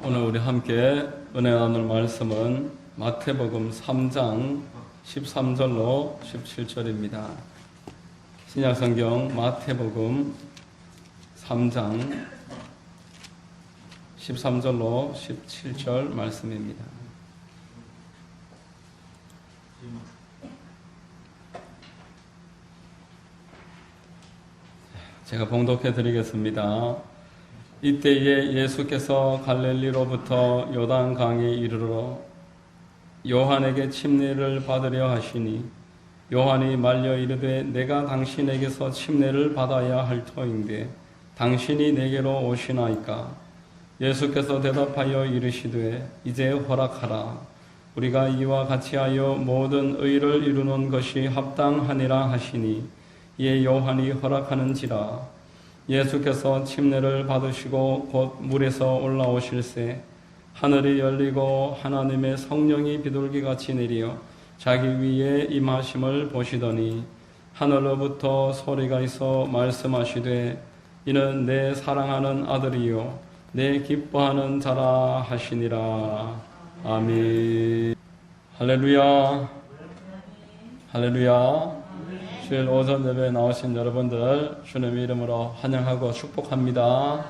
오늘 우리 함께 은혜 나눌 말씀은 마태복음 3장 13절로 17절입니다. 신약성경 마태복음 3장 13절로 17절 말씀입니다. 제가 봉독해 드리겠습니다. 이때에 예수께서 갈릴리로부터 요단강에 이르러 요한에게 침례를 받으려 하시니 요한이 말려 이르되 내가 당신에게서 침례를 받아야 할 터인데 당신이 내게로 오시나이까. 예수께서 대답하여 이르시되 이제 허락하라. 우리가 이와 같이 하여 모든 의를 이루는 것이 합당하니라 하시니 이에 요한이 허락하는지라. 예수께서 침례를 받으시고 곧 물에서 올라오실새 하늘이 열리고 하나님의 성령이 비둘기같이 내려 자기 위에 임하심을 보시더니 하늘로부터 소리가 있어 말씀하시되 이는 내 사랑하는 아들이요 내 기뻐하는 자라 하시니라. 아멘. 할렐루야. 할렐루야. 주일 오전 예배에 나오신 여러분들 주님의 이름으로 환영하고 축복합니다.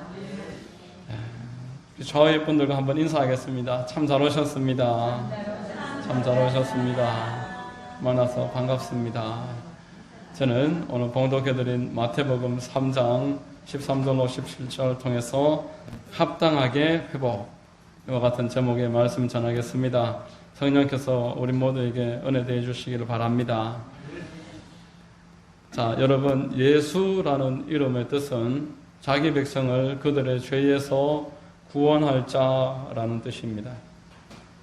저희 분들과 한번 인사하겠습니다. 참 잘 오셨습니다. 참 잘 오셨습니다. 만나서 반갑습니다. 저는 오늘 봉독해드린 마태복음 3장 13절로 17절 통해서 합당하게 회복, 이와 같은 제목의 말씀 전하겠습니다. 성령께서 우리 모두에게 은혜 대해 주시기를 바랍니다. 자, 여러분, 예수라는 이름의 뜻은 자기 백성을 그들의 죄에서 구원할 자라는 뜻입니다.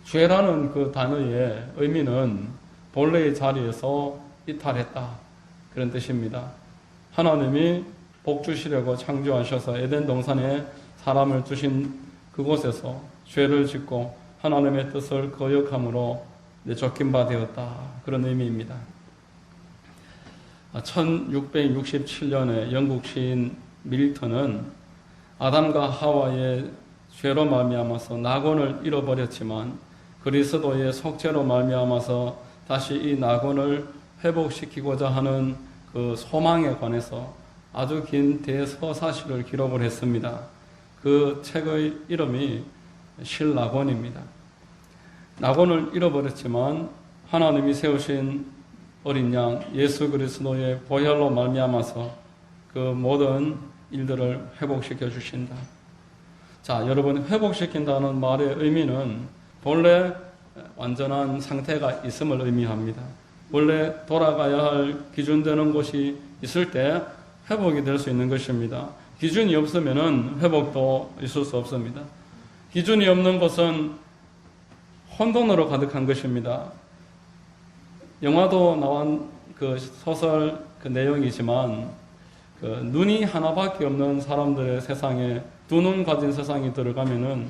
죄라는 그 단어의 의미는 본래의 자리에서 이탈했다, 그런 뜻입니다. 하나님이 복 주시려고 창조하셔서 에덴 동산에 사람을 두신 그곳에서 죄를 짓고 하나님의 뜻을 거역함으로 쫓긴 바 되었다, 그런 의미입니다. 1667년에 영국 시인 밀턴은 아담과 하와의 죄로 말미암아서 낙원을 잃어버렸지만 그리스도의 속죄로 말미암아서 다시 이 낙원을 회복시키고자 하는 그 소망에 관해서 아주 긴 대서사시를 기록을 했습니다. 그 책의 이름이 실낙원입니다. 낙원을 잃어버렸지만 하나님이 세우신 어린 양 예수 그리스도의 보혈로 말미암아서 그 모든 일들을 회복시켜 주신다. 자, 여러분, 회복시킨다는 말의 의미는 본래 완전한 상태가 있음을 의미합니다. 원래 돌아가야 할 기준되는 곳이 있을 때 회복이 될 수 있는 것입니다. 기준이 없으면 회복도 있을 수 없습니다. 기준이 없는 것은 혼돈으로 가득한 것입니다. 영화도 나온 그 소설 그 내용이지만 그 눈이 하나밖에 없는 사람들의 세상에 두 눈 가진 세상이 들어가면은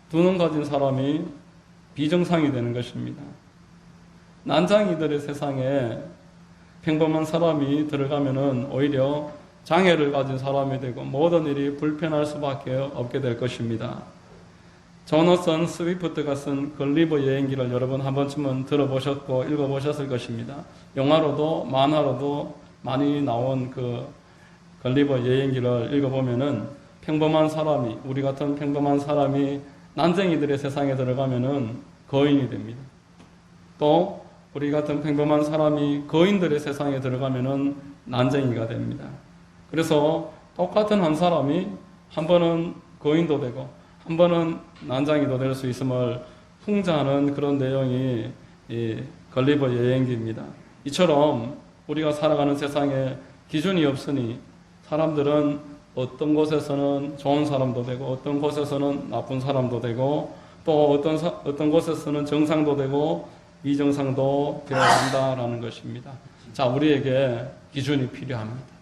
두 눈 가진 사람이 비정상이 되는 것입니다. 난장이들의 세상에 평범한 사람이 들어가면은 오히려 장애를 가진 사람이 되고 모든 일이 불편할 수밖에 없게 될 것입니다. 조너선 스위프트가 쓴 걸리버 여행기를 여러분 한 번쯤은 들어보셨고 읽어보셨을 것입니다. 영화로도 만화로도 많이 나온 그 걸리버 여행기를 읽어보면은 평범한 사람이, 우리 같은 평범한 사람이 난쟁이들의 세상에 들어가면은 거인이 됩니다. 또 우리 같은 평범한 사람이 거인들의 세상에 들어가면은 난쟁이가 됩니다. 그래서 똑같은 한 사람이 한 번은 거인도 되고 한 번은 난장이도 될 수 있음을 풍자하는 그런 내용이 이 걸리버 여행기입니다. 이처럼 우리가 살아가는 세상에 기준이 없으니 사람들은 어떤 곳에서는 좋은 사람도 되고 어떤 곳에서는 나쁜 사람도 되고 또 어떤 곳에서는 정상도 되고 비정상도 되어야 한다라는 것입니다. 자, 우리에게 기준이 필요합니다.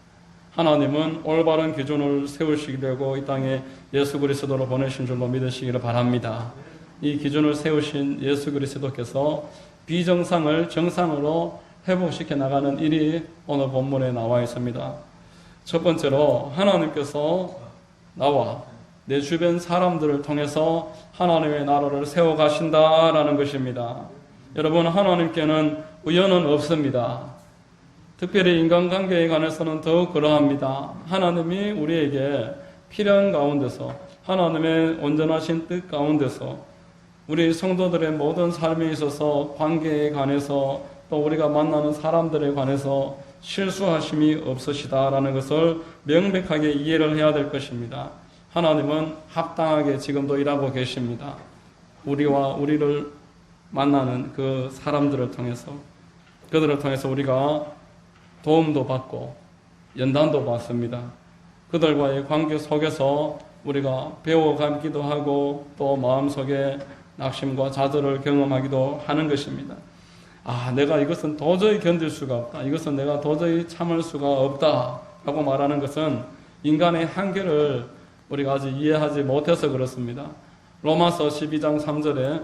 하나님은 올바른 기준을 세우시게 되고 이 땅에 예수 그리스도로 보내신 줄로 믿으시기를 바랍니다. 이 기준을 세우신 예수 그리스도께서 비정상을 정상으로 회복시켜 나가는 일이 오늘 본문에 나와 있습니다. 첫 번째로 하나님께서 나와 내 주변 사람들을 통해서 하나님의 나라를 세워가신다라는 것입니다. 여러분, 하나님께는 우연은 없습니다. 특별히 인간관계에 관해서는 더욱 그러합니다. 하나님이 우리에게 필요한 가운데서, 하나님의 온전하신 뜻 가운데서, 우리 성도들의 모든 삶에 있어서 관계에 관해서, 또 우리가 만나는 사람들에 관해서 실수하심이 없으시다라는 것을 명백하게 이해를 해야 될 것입니다. 하나님은 합당하게 지금도 일하고 계십니다. 우리와 우리를 만나는 그 사람들을 통해서, 그들을 통해서 우리가 도움도 받고 연단도 받습니다. 그들과의 관계 속에서 우리가 배워가기도 하고 또 마음속에 낙심과 좌절을 경험하기도 하는 것입니다. 내가 이것은 도저히 견딜 수가 없다. 이것은 내가 도저히 참을 수가 없다. 라고 말하는 것은 인간의 한계를 우리가 아직 이해하지 못해서 그렇습니다. 로마서 12장 3절에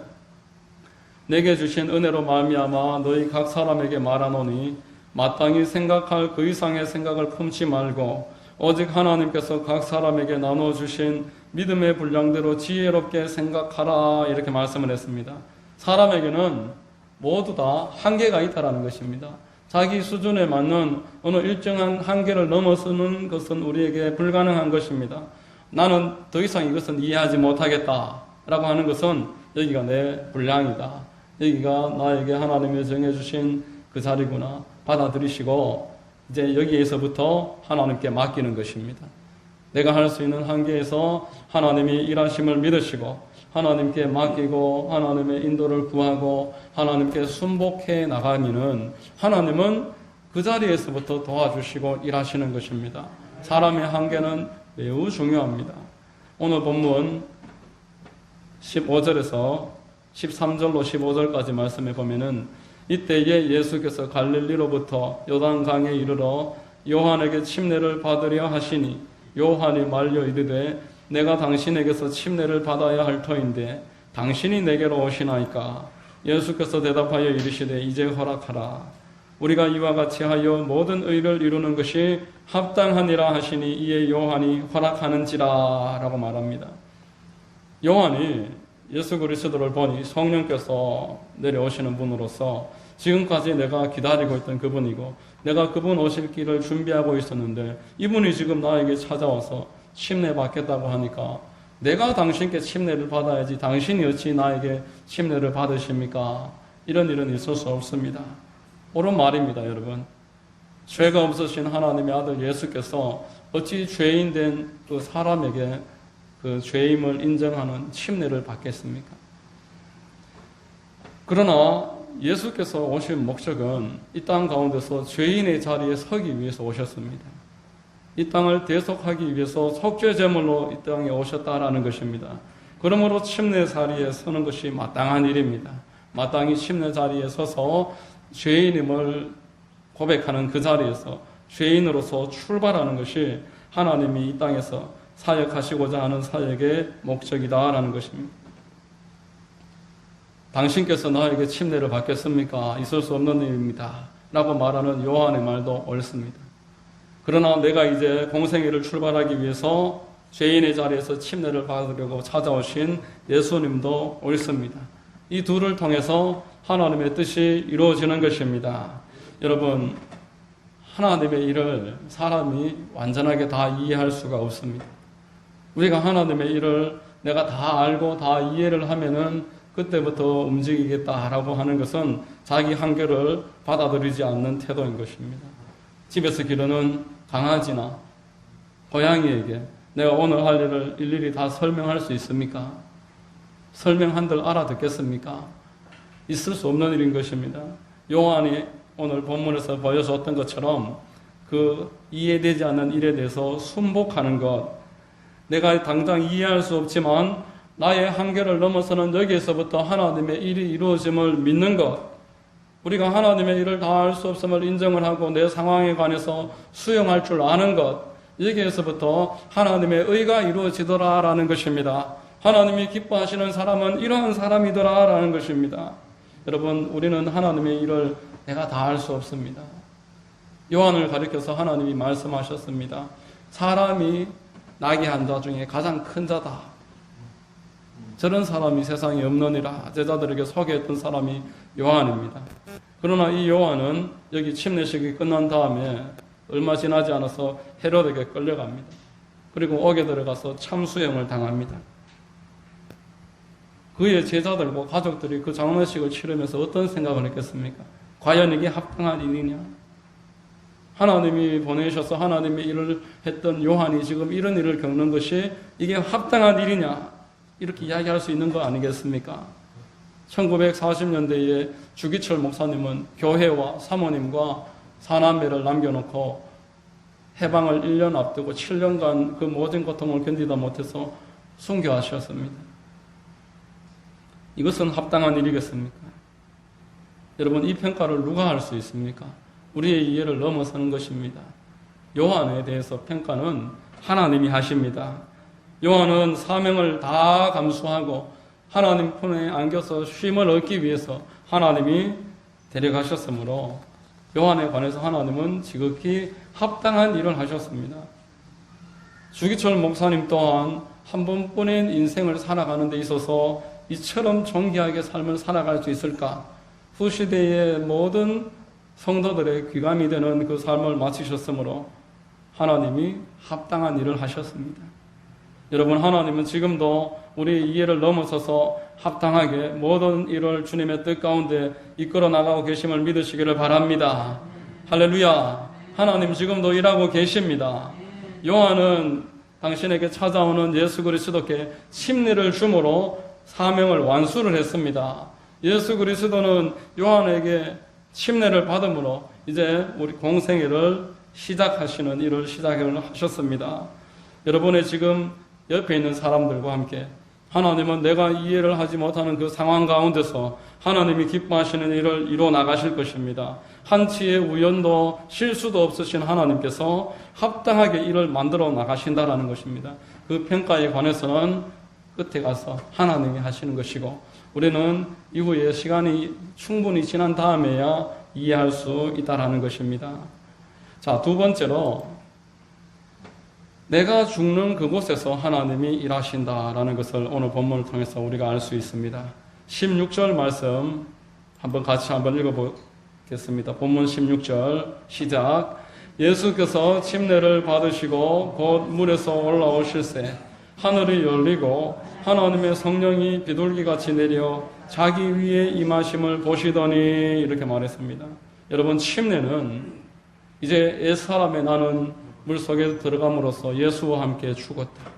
내게 주신 은혜로 말미암아 너희 각 사람에게 말하노니 마땅히 생각할 그 이상의 생각을 품지 말고 오직 하나님께서 각 사람에게 나눠주신 믿음의 분량대로 지혜롭게 생각하라, 이렇게 말씀을 했습니다. 사람에게는 모두 다 한계가 있다는 것입니다. 자기 수준에 맞는 어느 일정한 한계를 넘어서는 것은 우리에게 불가능한 것입니다. 나는 더 이상 이것은 이해하지 못하겠다 라고 하는 것은 여기가 내 분량이다, 여기가 나에게 하나님이 정해주신 그 자리구나 받아들이시고 이제 여기에서부터 하나님께 맡기는 것입니다. 내가 할 수 있는 한계에서 하나님이 일하심을 믿으시고 하나님께 맡기고 하나님의 인도를 구하고 하나님께 순복해 나가면은 하나님은 그 자리에서부터 도와주시고 일하시는 것입니다. 사람의 한계는 매우 중요합니다. 오늘 본문 15절에서 13절로 15절까지 말씀해 보면은 이때에 예수께서 갈릴리로부터 요단강에 이르러 요한에게 침례를 받으려 하시니 요한이 말려 이르되 내가 당신에게서 침례를 받아야 할 터인데 당신이 내게로 오시나이까. 예수께서 대답하여 이르시되 이제 허락하라. 우리가 이와 같이 하여 모든 의를 이루는 것이 합당하니라 하시니 이에 요한이 허락하는지라 라고 말합니다. 요한이 예수 그리스도를 보니 성령께서 내려오시는 분으로서 지금까지 내가 기다리고 있던 그분이고 내가 그분 오실 길을 준비하고 있었는데 이분이 지금 나에게 찾아와서 침례 받겠다고 하니까 내가 당신께 침례를 받아야지 당신이 어찌 나에게 침례를 받으십니까? 이런 일은 있을 수 없습니다. 옳은 말입니다, 여러분. 죄가 없으신 하나님의 아들 예수께서 어찌 죄인 된 그 사람에게 그 죄임을 인정하는 침례를 받겠습니까? 그러나 예수께서 오신 목적은 이 땅 가운데서 죄인의 자리에 서기 위해서 오셨습니다. 이 땅을 대속하기 위해서 속죄제물로 이 땅에 오셨다라는 것입니다. 그러므로 침례 자리에 서는 것이 마땅한 일입니다. 마땅히 침례 자리에 서서 죄인임을 고백하는 그 자리에서 죄인으로서 출발하는 것이 하나님이 이 땅에서 사역하시고자 하는 사역의 목적이다라는 것입니다. 당신께서 나에게 침례를 받겠습니까? 있을 수 없는 일입니다. 라고 말하는 요한의 말도 옳습니다. 그러나 내가 이제 공생애를 출발하기 위해서 죄인의 자리에서 침례를 받으려고 찾아오신 예수님도 옳습니다. 이 둘을 통해서 하나님의 뜻이 이루어지는 것입니다. 여러분, 하나님의 일을 사람이 완전하게 다 이해할 수가 없습니다. 우리가 하나님의 일을 내가 다 알고 다 이해를 하면은 그때부터 움직이겠다라고 하는 것은 자기 한계를 받아들이지 않는 태도인 것입니다. 집에서 기르는 강아지나 고양이에게 내가 오늘 할 일을 일일이 다 설명할 수 있습니까? 설명한들 알아듣겠습니까? 있을 수 없는 일인 것입니다. 요한이 오늘 본문에서 보여줬던 것처럼 그 이해되지 않는 일에 대해서 순복하는 것, 내가 당장 이해할 수 없지만 나의 한계를 넘어서는 여기에서부터 하나님의 일이 이루어짐을 믿는 것, 우리가 하나님의 일을 다 할 수 없음을 인정을 하고 내 상황에 관해서 수용할 줄 아는 것, 여기에서부터 하나님의 의가 이루어지더라라는 것입니다. 하나님이 기뻐하시는 사람은 이러한 사람이더라라는 것입니다. 여러분, 우리는 하나님의 일을 내가 다 할 수 없습니다. 요한을 가리켜서 하나님이 말씀하셨습니다. 사람이 나귀 한 자 중에 가장 큰 자다. 저런 사람이 세상에 없느니라 제자들에게 소개했던 사람이 요한입니다. 그러나 이 요한은 여기 침례식이 끝난 다음에 얼마 지나지 않아서 헤롯에게 끌려갑니다. 그리고 옥에 들어가서 참수형을 당합니다. 그의 제자들과 가족들이 그 장례식을 치르면서 어떤 생각을 했겠습니까? 과연 이게 합당한 일이냐? 하나님이 보내셔서 하나님의 일을 했던 요한이 지금 이런 일을 겪는 것이 이게 합당한 일이냐? 이렇게 이야기할 수 있는 거 아니겠습니까? 1940년대에 주기철 목사님은 교회와 사모님과 사남매를 남겨놓고 해방을 1년 앞두고 7년간 그 모든 고통을 견디다 못해서 순교하셨습니다. 이것은 합당한 일이겠습니까? 여러분, 이 평가를 누가 할 수 있습니까? 우리의 이해를 넘어서는 것입니다. 요한에 대해서 평가는 하나님이 하십니다. 요한은 사명을 다 감수하고 하나님 품에 안겨서 쉼을 얻기 위해서 하나님이 데려가셨으므로 요한에 관해서 하나님은 지극히 합당한 일을 하셨습니다. 주기철 목사님 또한 한 번뿐인 인생을 살아가는 데 있어서 이처럼 존귀하게 삶을 살아갈 수 있을까? 후시대의 모든 성도들의 귀감이 되는 그 삶을 마치셨으므로 하나님이 합당한 일을 하셨습니다. 여러분, 하나님은 지금도 우리의 이해를 넘어서서 합당하게 모든 일을 주님의 뜻 가운데 이끌어 나가고 계심을 믿으시기를 바랍니다. 할렐루야. 하나님 지금도 일하고 계십니다. 요한은 당신에게 찾아오는 예수 그리스도께 침례를 주므로 사명을 완수를 했습니다. 예수 그리스도는 요한에게 침례를 받음으로 이제 우리 공생애를 시작하시는 일을 시작하셨습니다. 여러분의 지금 옆에 있는 사람들과 함께 하나님은 내가 이해를 하지 못하는 그 상황 가운데서 하나님이 기뻐하시는 일을 이루어 나가실 것입니다. 한치의 우연도 실수도 없으신 하나님께서 합당하게 일을 만들어 나가신다라는 것입니다. 그 평가에 관해서는 끝에 가서 하나님이 하시는 것이고 우리는 이후에 시간이 충분히 지난 다음에야 이해할 수 있다라는 것입니다. 자, 두 번째로 내가 죽는 그곳에서 하나님이 일하신다라는 것을 오늘 본문을 통해서 우리가 알 수 있습니다. 16절 말씀 같이 한번 읽어보겠습니다. 본문 16절 시작. 예수께서 침례를 받으시고 곧 물에서 올라오실새 하늘이 열리고 하나님의 성령이 비둘기같이 내려 자기 위에 임하심을 보시더니 이렇게 말했습니다. 여러분, 침례는 이제 옛사람의 나는 물속에 들어감으로써 예수와 함께 죽었다.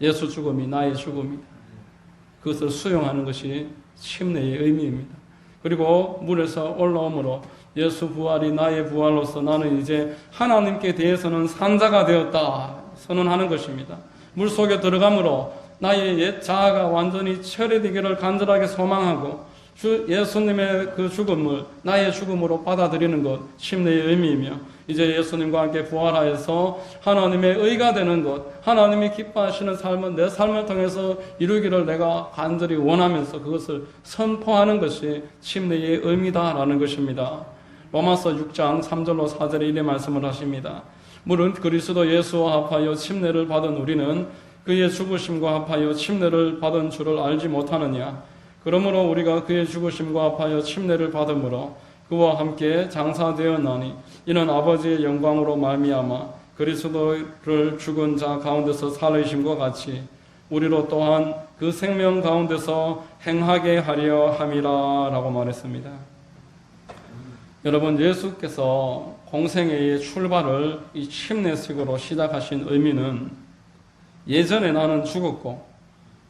예수 죽음이 나의 죽음이다. 그것을 수용하는 것이 침례의 의미입니다. 그리고 물에서 올라오므로 예수 부활이 나의 부활로서 나는 이제 하나님께 대해서는 산자가 되었다 선언하는 것입니다. 물속에 들어감으로 나의 옛 자아가 완전히 철회되기를 간절하게 소망하고 예수님의 그 죽음을 나의 죽음으로 받아들이는 것, 침례의 의미이며 이제 예수님과 함께 부활하여서 하나님의 의가 되는 것, 하나님이 기뻐하시는 삶은 내 삶을 통해서 이루기를 내가 간절히 원하면서 그것을 선포하는 것이 침례의 의미다라는 것입니다. 로마서 6장 3절로 4절에 이래 말씀을 하십니다. 물은 그리스도 예수와 합하여 침례를 받은 우리는 그의 죽으심과 합하여 침례를 받은 줄을 알지 못하느냐. 그러므로 우리가 그의 죽으심과 합하여 침례를 받음으로 그와 함께 장사되었나니 이는 아버지의 영광으로 말미암아 그리스도를 죽은 자 가운데서 살리심과 같이 우리로 또한 그 생명 가운데서 행하게 하려 함이라 라고 말했습니다. 여러분, 예수께서 공생애의 출발을 이 침례식으로 시작하신 의미는 예전에 나는 죽었고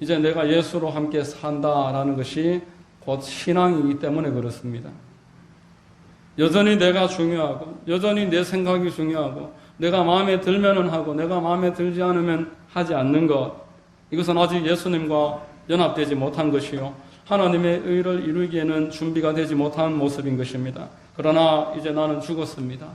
이제 내가 예수로 함께 산다라는 것이 곧 신앙이기 때문에 그렇습니다. 여전히 내가 중요하고 여전히 내 생각이 중요하고 내가 마음에 들면은 하고 내가 마음에 들지 않으면 하지 않는 것, 이것은 아직 예수님과 연합되지 못한 것이요 하나님의 의를 이루기에는 준비가 되지 못한 모습인 것입니다. 그러나 이제 나는 죽었습니다.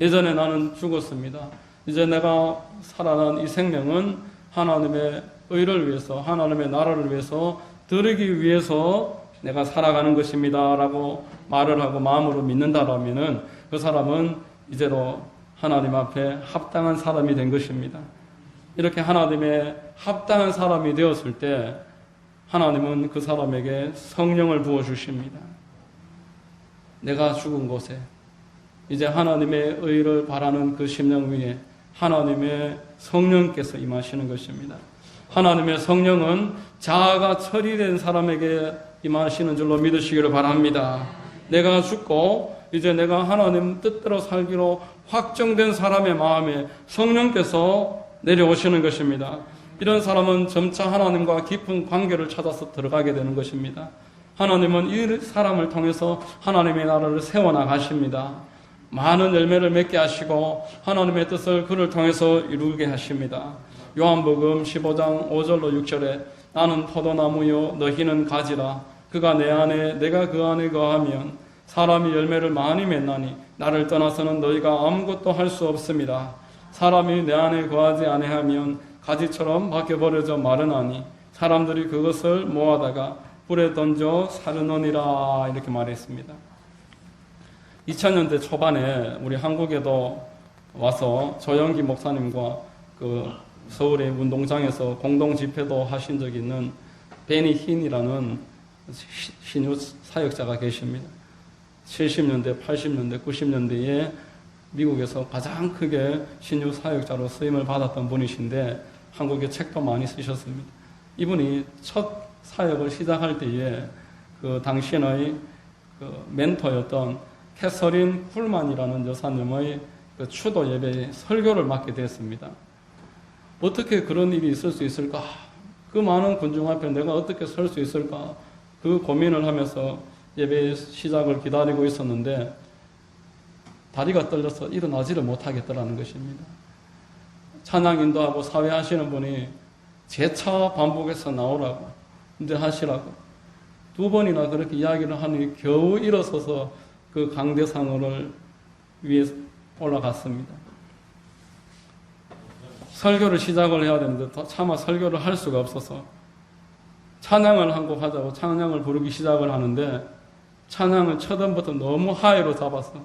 예전에 나는 죽었습니다. 이제 내가 살아난 이 생명은 하나님의 의를 위해서 하나님의 나라를 위해서 드리기 위해서 내가 살아가는 것입니다 라고 말을 하고 마음으로 믿는다라면 그 사람은 이제로 하나님 앞에 합당한 사람이 된 것입니다. 이렇게 하나님의 합당한 사람이 되었을 때 하나님은 그 사람에게 성령을 부어주십니다. 내가 죽은 곳에 이제 하나님의 의를 바라는 그 심령 위에 하나님의 성령께서 임하시는 것입니다. 하나님의 성령은 자아가 처리된 사람에게 임하시는 줄로 믿으시기를 바랍니다. 내가 죽고 이제 내가 하나님 뜻대로 살기로 확정된 사람의 마음에 성령께서 내려오시는 것입니다. 이런 사람은 점차 하나님과 깊은 관계를 찾아서 들어가게 되는 것입니다. 하나님은 이 사람을 통해서 하나님의 나라를 세워나가십니다. 많은 열매를 맺게 하시고 하나님의 뜻을 그를 통해서 이루게 하십니다. 요한복음 15장 5절로 6절에 나는 포도나무요 너희는 가지라 그가 내 안에 내가 그 안에 거하면 사람이 열매를 많이 맺나니 나를 떠나서는 너희가 아무것도 할 수 없습니다. 사람이 내 안에 거하지 아니하면 가지처럼 밖에 버려져 마르나니 사람들이 그것을 모아다가 불에 던져 사르노니라 이렇게 말했습니다. 2000년대 초반에 우리 한국에도 와서 조영기 목사님과 그 서울의 운동장에서 공동 집회도 하신 적이 있는 베니 힌이라는 신유 사역자가 계십니다. 70년대, 80년대, 90년대에 미국에서 가장 크게 신유 사역자로 쓰임을 받았던 분이신데 한국에 책도 많이 쓰셨습니다. 이분이 첫 사역을 시작할 때에 그 당신의 그 멘토였던 캐서린 쿨만이라는 여사님의 그 추도 예배에 설교를 맡게 됐습니다. 어떻게 그런 일이 있을 수 있을까? 그 많은 군중 앞에 내가 어떻게 설 수 있을까? 그 고민을 하면서 예배 시작을 기다리고 있었는데 다리가 떨려서 일어나지를 못하겠더라는 것입니다. 찬양 인도하고 사회하시는 분이 재차 반복해서 나오라고 이제 하시라고 두 번이나 그렇게 이야기를 하니 겨우 일어서서 그 강대상을 위에 올라갔습니다. 설교를 시작을 해야 되는데 차마 설교를 할 수가 없어서 찬양을 한 곡 하자고 찬양을 부르기 시작을 하는데 찬양을 처음부터 너무 하이로 잡아서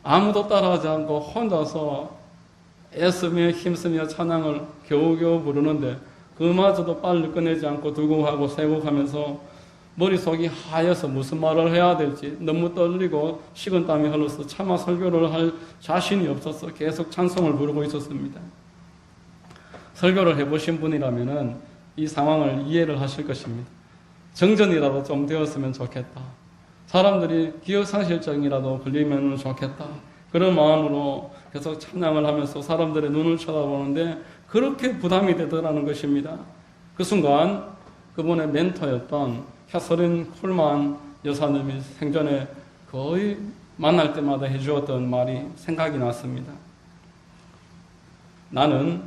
아무도 따라하지 않고 혼자서 애쓰며 힘쓰며 찬양을 겨우겨우 부르는데 그마저도 빨리 끝내지 않고 두 곡하고 세 곡하면서 머릿속이 하여서 무슨 말을 해야 될지 너무 떨리고 식은땀이 흘러서 차마 설교를 할 자신이 없어서 계속 찬송을 부르고 있었습니다. 설교를 해보신 분이라면 이 상황을 이해를 하실 것입니다. 정전이라도 좀 되었으면 좋겠다. 사람들이 기억상실증이라도 걸리면 좋겠다. 그런 마음으로 계속 찬양을 하면서 사람들의 눈을 쳐다보는데 그렇게 부담이 되더라는 것입니다. 그 순간 그분의 멘토였던 캐서린 쿨만 여사님이 생전에 거의 만날 때마다 해주었던 말이 생각이 났습니다. 나는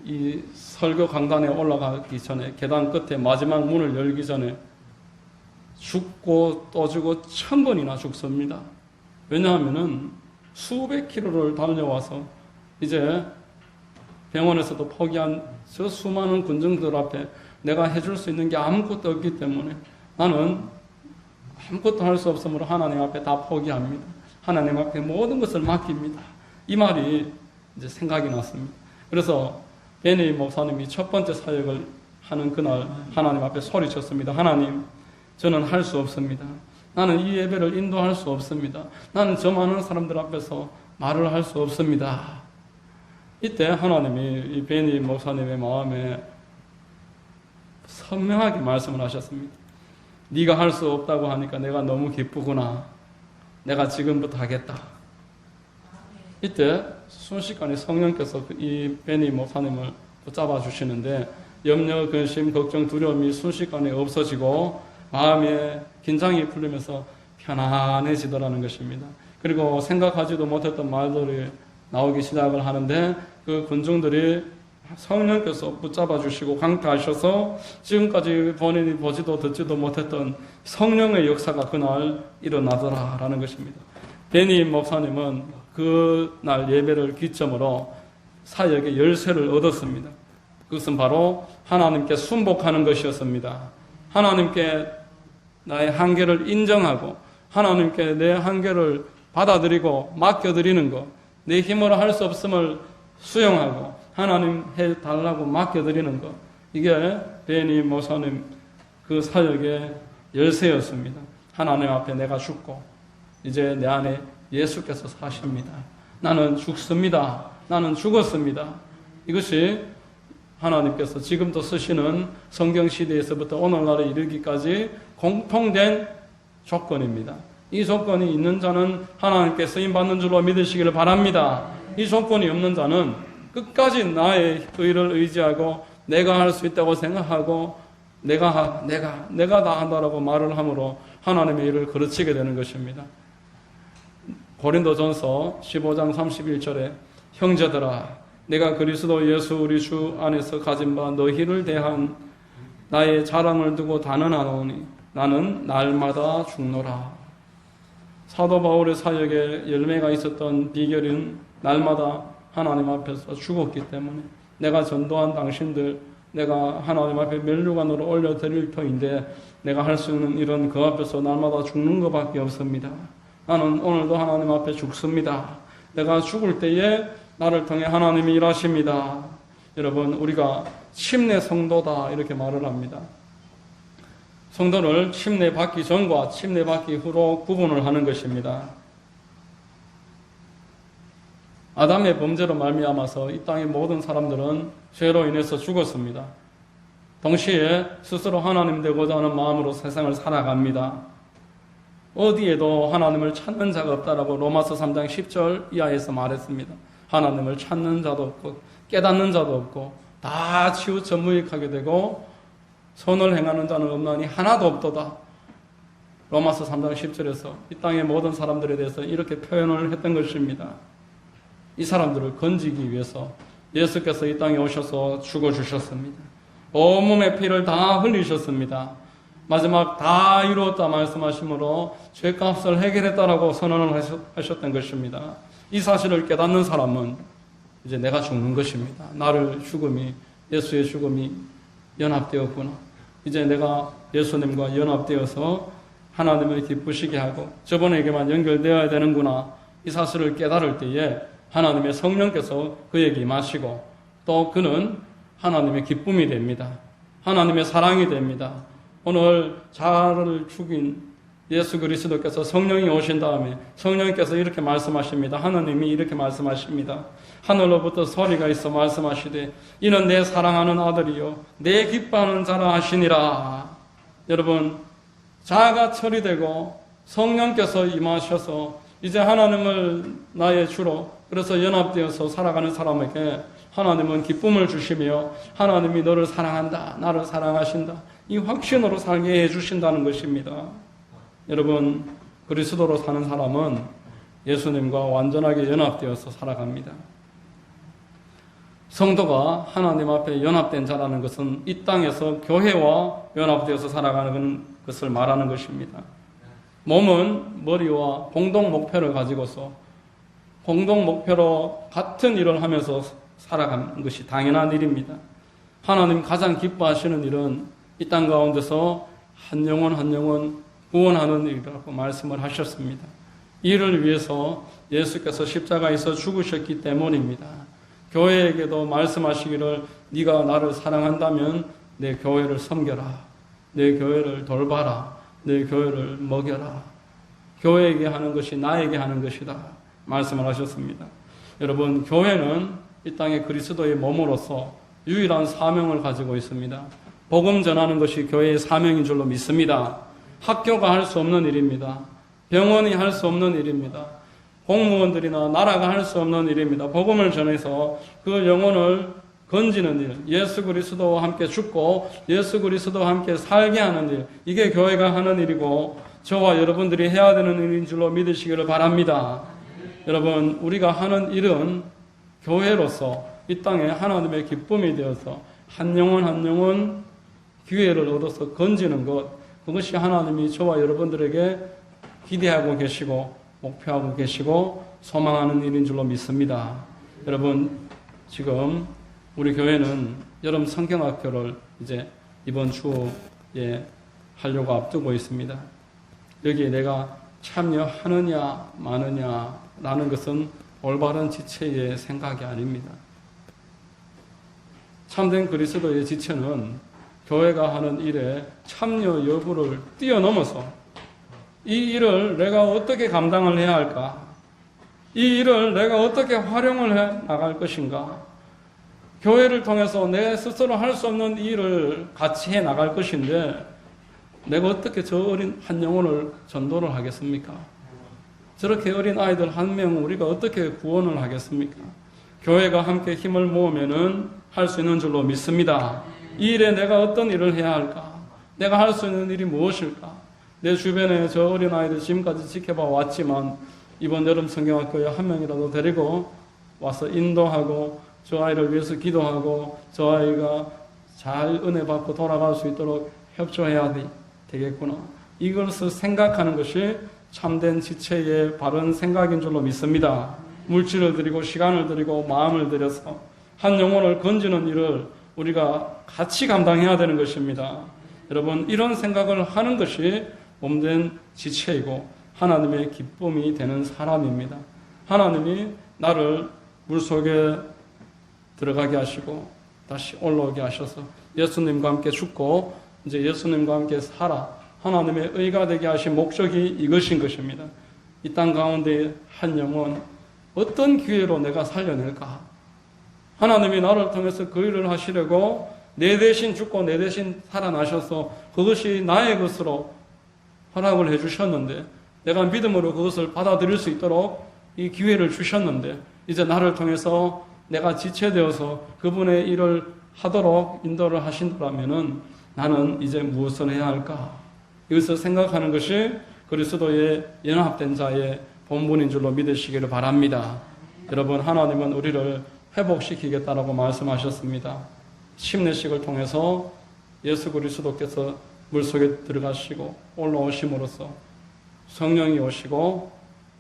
이 설교 강단에 올라가기 전에 계단 끝에 마지막 문을 열기 전에 죽고 또 죽고 1000번이나 죽습니다. 왜냐하면은 수백 킬로를 달려와서 이제 병원에서도 포기한 저 수많은 군중들 앞에 내가 해줄 수 있는 게 아무것도 없기 때문에 나는 아무것도 할 수 없으므로 하나님 앞에 다 포기합니다. 하나님 앞에 모든 것을 맡깁니다. 이 말이 이제 생각이 났습니다. 그래서 베니 목사님이 첫 번째 사역을 하는 그날 하나님 앞에 소리쳤습니다. 하나님, 저는 할 수 없습니다. 나는 이 예배를 인도할 수 없습니다. 나는 저 많은 사람들 앞에서 말을 할 수 없습니다. 이때 하나님이 이 베니 목사님의 마음에 선명하게 말씀을 하셨습니다. 네가 할 수 없다고 하니까 내가 너무 기쁘구나. 내가 지금부터 하겠다. 이때 순식간에 성령께서 이 베니 목사님을 붙잡아 주시는데 염려, 근심, 걱정, 두려움이 순식간에 없어지고 마음에 긴장이 풀리면서 편안해지더라는 것입니다. 그리고 생각하지도 못했던 말들이 나오기 시작을 하는데 그 군중들이 성령께서 붙잡아 주시고 강타하셔서 지금까지 본인이 보지도 듣지도 못했던 성령의 역사가 그날 일어나더라라는 것입니다. 베니 목사님은 그날 예배를 기점으로 사역의 열쇠를 얻었습니다. 그것은 바로 하나님께 순복하는 것이었습니다. 하나님께 나의 한계를 인정하고 하나님께 내 한계를 받아들이고 맡겨드리는 것, 내 힘으로 할 수 없음을 수용하고 하나님 해달라고 맡겨드리는 것, 이게 베니 목사님 그 사역의 열쇠였습니다. 하나님 앞에 내가 죽고 이제 내 안에 예수께서 사십니다. 나는 죽습니다. 나는 죽었습니다. 이것이 하나님께서 지금도 쓰시는 성경 시대에서부터 오늘날에 이르기까지 공통된 조건입니다. 이 조건이 있는 자는 하나님께 쓰임받는 줄로 믿으시기를 바랍니다. 이 조건이 없는 자는 끝까지 나의 의를 의지하고 내가 할 수 있다고 생각하고 내가 다 한다라고 말을 함으로 하나님의 일을 거르치게 되는 것입니다. 고린도전서 15장 31절에 형제들아 내가 그리스도 예수 우리 주 안에서 가진 바 너희를 대한 나의 자랑을 두고 단언하노니 나는 날마다 죽노라. 사도 바울의 사역에 열매가 있었던 비결은 날마다 하나님 앞에서 죽었기 때문에 내가 전도한 당신들 내가 하나님 앞에 면류관으로 올려드릴 터인데 내가 할 수 있는 일은 그 앞에서 날마다 죽는 것밖에 없습니다. 나는 오늘도 하나님 앞에 죽습니다. 내가 죽을 때에 나를 통해 하나님이 일하십니다. 여러분, 우리가 침례 성도다 이렇게 말을 합니다. 성도를 침례 받기 전과 침례 받기 후로 구분을 하는 것입니다. 아담의 범죄로 말미암아서 이 땅의 모든 사람들은 죄로 인해서 죽었습니다. 동시에 스스로 하나님 되고자 하는 마음으로 세상을 살아갑니다. 어디에도 하나님을 찾는 자가 없다라고 로마서 3장 10절 이하에서 말했습니다. 하나님을 찾는 자도 없고 깨닫는 자도 없고 다 치우쳐 무익하게 되고 선을 행하는 자는 없나니 하나도 없도다. 로마서 3장 10절에서 이 땅의 모든 사람들에 대해서 이렇게 표현을 했던 것입니다. 이 사람들을 건지기 위해서 예수께서 이 땅에 오셔서 죽어주셨습니다. 온몸의 피를 다 흘리셨습니다. 마지막 다 이루었다 말씀하심으로 죄값을 해결했다라고 선언을 하셨던 것입니다. 이 사실을 깨닫는 사람은 이제 내가 죽는 것입니다. 나를 죽음이 예수의 죽음이 연합되었구나. 이제 내가 예수님과 연합되어서 하나님을 기쁘시게 하고 저분에게만 연결되어야 되는구나. 이 사실을 깨달을 때에 하나님의 성령께서 그에게 임하시고 또 그는 하나님의 기쁨이 됩니다. 하나님의 사랑이 됩니다. 오늘 자를 죽인 예수 그리스도께서 성령이 오신 다음에 성령께서 이렇게 말씀하십니다. 하나님이 이렇게 말씀하십니다. 하늘로부터 소리가 있어 말씀하시되 이는 내 사랑하는 아들이요 내 기뻐하는 자라 하시니라. 여러분, 자아가 처리되고 성령께서 임하셔서 이제 하나님을 나의 주로 그래서 연합되어서 살아가는 사람에게 하나님은 기쁨을 주시며 하나님이 너를 사랑한다, 나를 사랑하신다, 이 확신으로 살게 해주신다는 것입니다. 여러분, 그리스도로 사는 사람은 예수님과 완전하게 연합되어서 살아갑니다. 성도가 하나님 앞에 연합된 자라는 것은 이 땅에서 교회와 연합되어서 살아가는 것을 말하는 것입니다. 몸은 머리와 공동 목표를 가지고서 공동 목표로 같은 일을 하면서 살아가는 것이 당연한 일입니다. 하나님 가장 기뻐하시는 일은 이 땅 가운데서 한 영혼 한 영혼 구원하는 일이라고 말씀을 하셨습니다. 이를 위해서 예수께서 십자가에서 죽으셨기 때문입니다. 교회에게도 말씀하시기를 네가 나를 사랑한다면 내 교회를 섬겨라. 내 교회를 돌봐라. 내 교회를 먹여라. 교회에게 하는 것이 나에게 하는 것이다. 말씀을 하셨습니다. 여러분, 교회는 이 땅의 그리스도의 몸으로서 유일한 사명을 가지고 있습니다. 복음 전하는 것이 교회의 사명인 줄로 믿습니다. 학교가 할 수 없는 일입니다. 병원이 할 수 없는 일입니다. 공무원들이나 나라가 할 수 없는 일입니다. 복음을 전해서 그 영혼을 건지는 일, 예수 그리스도와 함께 죽고 예수 그리스도와 함께 살게 하는 일, 이게 교회가 하는 일이고 저와 여러분들이 해야 되는 일인 줄로 믿으시기를 바랍니다. 여러분, 우리가 하는 일은 교회로서 이 땅에 하나님의 기쁨이 되어서 한 영혼 한 영혼 기회를 얻어서 건지는 것, 그것이 하나님이 저와 여러분들에게 기대하고 계시고 목표하고 계시고 소망하는 일인 줄로 믿습니다. 여러분, 지금 우리 교회는 여름 성경학교를 이제 이번 주에 하려고 앞두고 있습니다. 여기에 내가 참여하느냐 마느냐라는 것은 올바른 지체의 생각이 아닙니다. 참된 그리스도의 지체는 교회가 하는 일에 참여 여부를 뛰어넘어서 이 일을 내가 어떻게 감당을 해야 할까? 이 일을 내가 어떻게 활용을 해 나갈 것인가? 교회를 통해서 내 스스로 할 수 없는 일을 같이 해 나갈 것인데 내가 어떻게 저 어린 한 영혼을 전도를 하겠습니까? 저렇게 어린 아이들 한 명 우리가 어떻게 구원을 하겠습니까? 교회가 함께 힘을 모으면은 할 수 있는 줄로 믿습니다. 이 일에 내가 어떤 일을 해야 할까? 내가 할 수 있는 일이 무엇일까? 내 주변에 저 어린 아이들 지금까지 지켜봐 왔지만 이번 여름 성경학교에 한 명이라도 데리고 와서 인도하고 저 아이를 위해서 기도하고 저 아이가 잘 은혜 받고 돌아갈 수 있도록 협조해야 되겠구나. 이것을 생각하는 것이 참된 지체의 바른 생각인 줄로 믿습니다. 물질을 드리고 시간을 드리고 마음을 들여서 한 영혼을 건지는 일을 우리가 같이 감당해야 되는 것입니다. 여러분, 이런 생각을 하는 것이 몸된 지체이고 하나님의 기쁨이 되는 사람입니다. 하나님이 나를 물속에 들어가게 하시고 다시 올라오게 하셔서 예수님과 함께 죽고 이제 예수님과 함께 살아 하나님의 의가 되게 하신 목적이 이것인 것입니다. 이 땅 가운데 한 영혼 어떤 기회로 내가 살려낼까? 하나님이 나를 통해서 그 일을 하시려고 내 대신 죽고 내 대신 살아나셔서 그것이 나의 것으로 허락을 해주셨는데 내가 믿음으로 그것을 받아들일 수 있도록 이 기회를 주셨는데 이제 나를 통해서 내가 지체되어서 그분의 일을 하도록 인도를 하신다면은 나는 이제 무엇을 해야 할까? 이것을 생각하는 것이 그리스도의 연합된 자의 본분인 줄로 믿으시기를 바랍니다. 여러분, 하나님은 우리를 회복시키겠다라고 말씀하셨습니다. 침례식을 통해서 예수 그리스도께서 물속에 들어가시고 올라오심으로써 성령이 오시고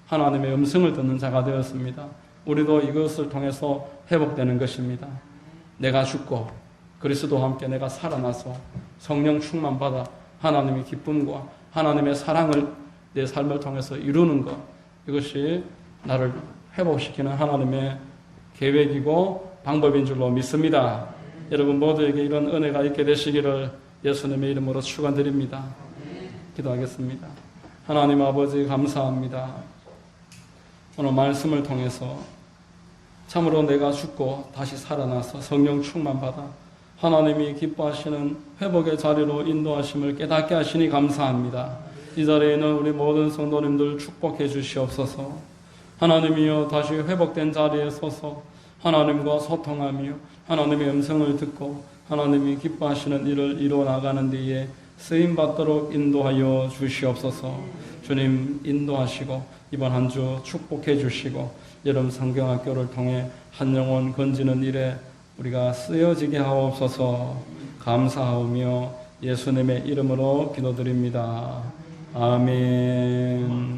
하나님의 음성을 듣는 자가 되었습니다. 우리도 이것을 통해서 회복되는 것입니다. 내가 죽고 그리스도와 함께 내가 살아나서 성령 충만받아 하나님의 기쁨과 하나님의 사랑을 내 삶을 통해서 이루는 것, 이것이 나를 회복시키는 하나님의 계획이고 방법인 줄로 믿습니다. 여러분 모두에게 이런 은혜가 있게 되시기를 예수님의 이름으로 축원드립니다. 기도하겠습니다. 하나님 아버지 감사합니다. 오늘 말씀을 통해서 참으로 내가 죽고 다시 살아나서 성령 충만받아 하나님이 기뻐하시는 회복의 자리로 인도하심을 깨닫게 하시니 감사합니다. 이 자리에 있는 우리 모든 성도님들 축복해 주시옵소서. 하나님이여 다시 회복된 자리에 서서 하나님과 소통하며 하나님의 음성을 듣고 하나님이 기뻐하시는 일을 이루어 나가는 데에 쓰임받도록 인도하여 주시옵소서. 주님 인도하시고 이번 한 주 축복해 주시고 여름 성경학교를 통해 한 영혼 건지는 일에 우리가 쓰여지게 하옵소서. 감사하오며 예수님의 이름으로 기도드립니다. 아멘.